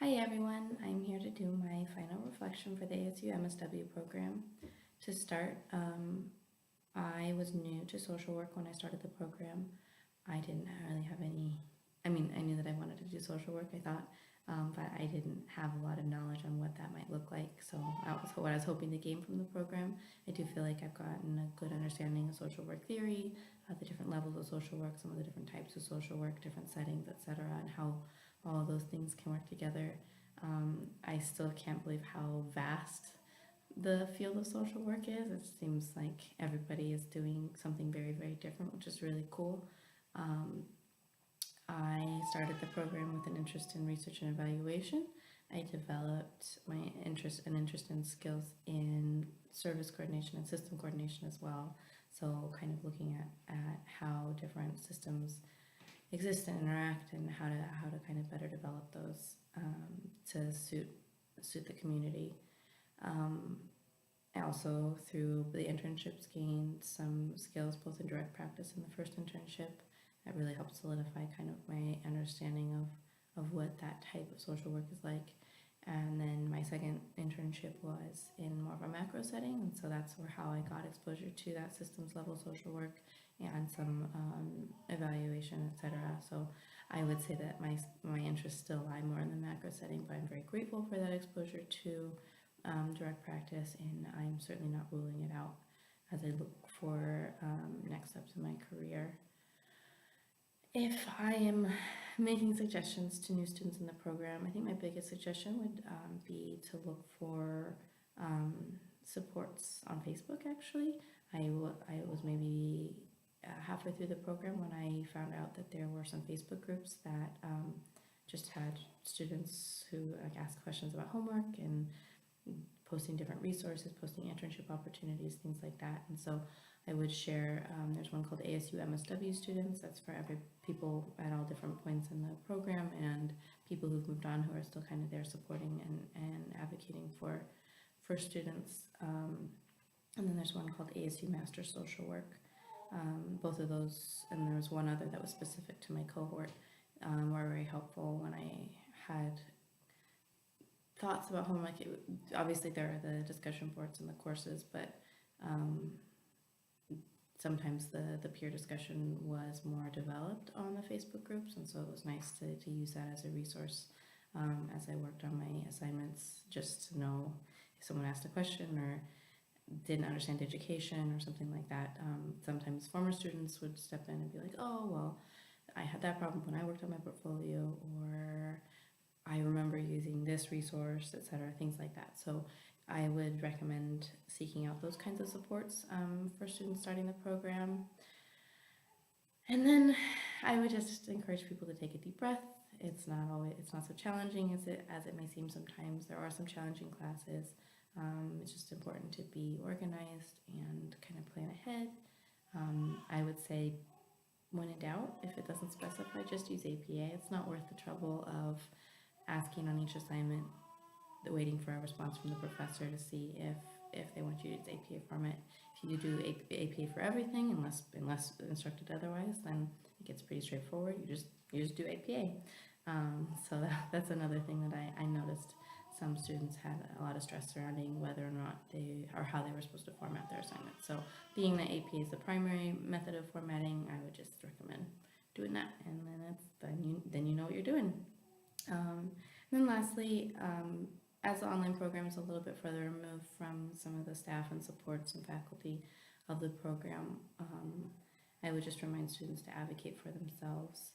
Hi everyone, I'm here to do my final reflection for the ASU MSW program. To start, I was new to social work when I started the program. I didn't really have I knew that I wanted to do social work, I thought, but I didn't have a lot of knowledge on what that might look like. So what I was hoping to gain from the program. I do feel like I've gotten a good understanding of social work theory, the different levels of social work, some of the different types of social work, different settings, etc., and how all of those things can work together. I still can't believe how vast the field of social work is. It seems like everybody is doing something very, very different, which is really cool. Um, I started the program with an interest in research and evaluation. I developed my interest in skills in service coordination and system coordination as well. So kind of looking at how different systems exist and interact and how to kind of better develop those to suit the community. I also, through the internships, gained some skills both in direct practice in the first internship. That really helped solidify kind of my understanding of what that type of social work is like. And then my second internship was in more of a macro setting, and so that's how I got exposure to that systems level social work and some evaluation, etc. So I would say that my interests still lie more in the macro setting, but I'm very grateful for that exposure to direct practice, and I'm certainly not ruling it out as I look for next steps in my career. If I am making suggestions to new students in the program, I think my biggest suggestion would be to look for supports on Facebook, actually. I was maybe halfway through the program when I found out that there were some Facebook groups that just had students who asked questions about homework and posting different resources, posting internship opportunities, things like that. And so I would share, there's one called ASU MSW students. That's for every people at all different points in the program and people who've moved on who are still kind of there supporting and advocating for students. And then there's one called ASU Master Social Work. Both of those, and there was one other that was specific to my cohort, were very helpful when I had thoughts about homework. Obviously there are the discussion boards and the courses, but sometimes the peer discussion was more developed on the Facebook groups, and so it was nice to use that as a resource as I worked on my assignments, just to know if someone asked a question or didn't understand education or something like that. Sometimes former students would step in and be like, oh, well, I had that problem when I worked on my portfolio, or I remember using this resource, etc., things like that. So I would recommend seeking out those kinds of supports for students starting the program. And then I would just encourage people to take a deep breath. It's not so challenging as it may seem sometimes. There are some challenging classes. It's just important to be organized and kind of plan ahead. I would say, when in doubt, if it doesn't specify, just use APA. It's not worth the trouble of asking on each assignment, waiting for a response from the professor to see if they want you to use APA format. If you do APA for everything, unless instructed otherwise, then it gets pretty straightforward. You just do APA. So that's another thing that I noticed. Some students had a lot of stress surrounding whether or not how they were supposed to format their assignment. So being that APA is the primary method of formatting, I would just recommend doing that, and then you know what you're doing. And then lastly, as the online program is a little bit further removed from some of the staff and supports and faculty of the program, I would just remind students to advocate for themselves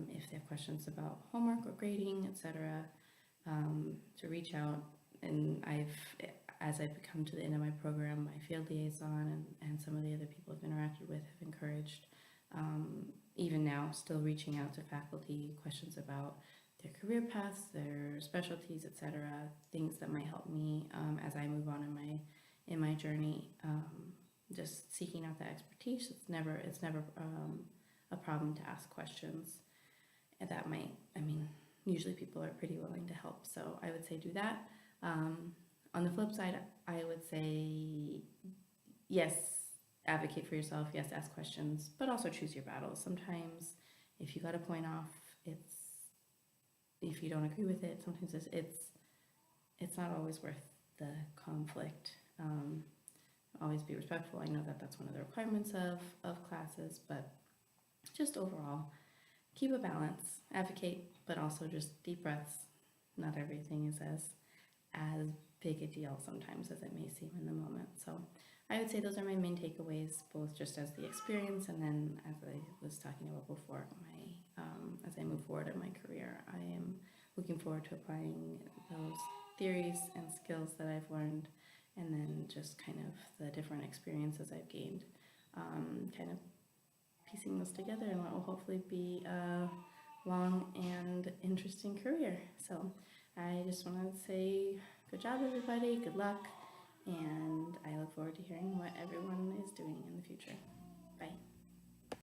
if they have questions about homework or grading, etc., to reach out. And as I've come to the end of my program, my field liaison and some of the other people I've interacted with have encouraged, even now, still reaching out to faculty, questions about their career paths, their specialties, etc., things that might help me as I move on in my journey. Just seeking out that expertise. It's never a problem to ask questions. And that usually people are pretty willing to help. So I would say do that. On the flip side, I would say yes, advocate for yourself. Yes, ask questions, but also choose your battles. Sometimes if you got a point off, if you don't agree with it, sometimes it's not always worth the conflict. Always be respectful. I know that that's one of the requirements of classes, but just overall, keep a balance, advocate, but also just deep breaths. Not everything is as big a deal sometimes as it may seem in the moment. So I would say those are my main takeaways, both just as the experience and then as I was talking about before, as I move forward in my career, I am looking forward to applying those theories and skills that I've learned, and then just kind of the different experiences I've gained, kind of piecing those together in what will hopefully be a long and interesting career. So I just want to say good job, everybody, good luck, and I look forward to hearing what everyone is doing in the future.